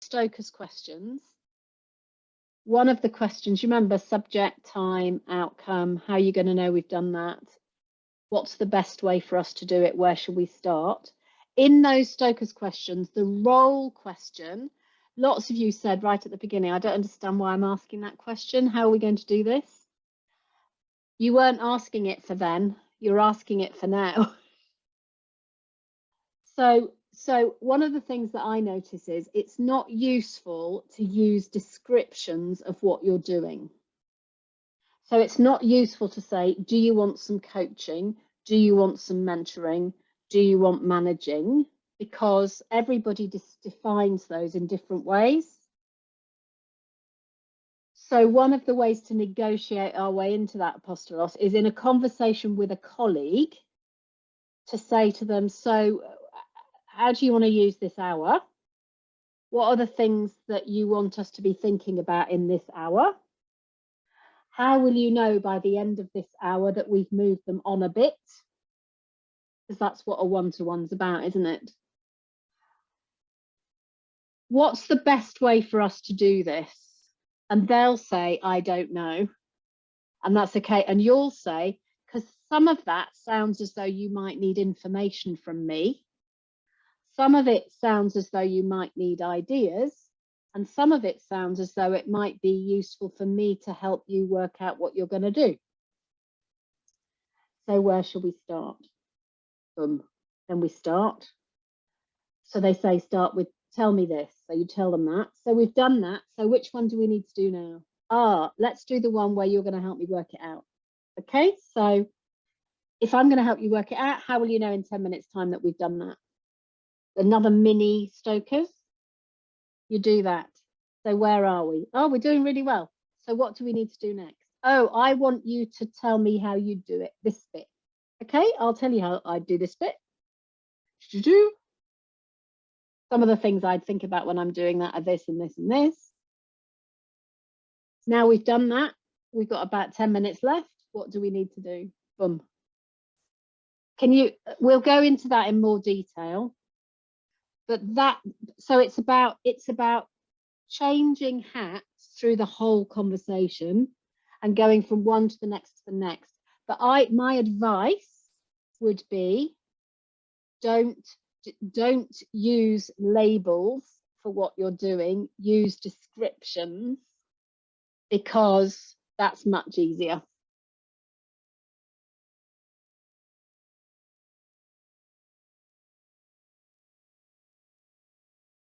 Stoker's questions, one of the questions, you remember subject, time, outcome, how are you going to know we've done that? What's the best way for us to do it? Where should we start? In those Stoker's questions, the role question, lots of you said right at the beginning, I don't understand why I'm asking that question. How are we going to do this? You weren't asking it for then, you're asking it for now. So one of the things that I notice is it's not useful to use descriptions of what you're doing. So it's not useful to say, do you want some coaching? Do you want some mentoring? Do you want managing? Because everybody defines those in different ways. So one of the ways to negotiate our way into that apostolos is in a conversation with a colleague to say to them, so how do you want to use this hour? What are the things that you want us to be thinking about in this hour? How will you know by the end of this hour that we've moved them on a bit? Because that's what a one-to-one's about, isn't it? What's the best way for us to do this? And they'll say, I don't know. And that's okay. And you'll say, because some of that sounds as though you might need information from me. Some of it sounds as though you might need ideas. And some of it sounds as though it might be useful for me to help you work out what you're going to do. So where shall we start? Then we start. So they say start with tell me this. So you tell them that. So we've done that. So which one do we need to do now? Let's do the one where you're going to help me work it out. Okay, so if I'm going to help you work it out, how will you know in 10 minutes time that we've done that? Another mini Stoker's. You do that. So where are we? Oh, we're doing really well. So what do we need to do next? Oh, I want you to tell me how you do it, this bit. Okay, I'll tell you how I do this bit. Some of the things I'd think about when I'm doing that are this and this and this. Now we've done that. We've got about 10 minutes left. What do we need to do? Boom. We'll go into that in more detail. But so it's about changing hats through the whole conversation and going from one to the next to the next. But my advice would be don't use labels for what you're doing, use descriptions, because that's much easier.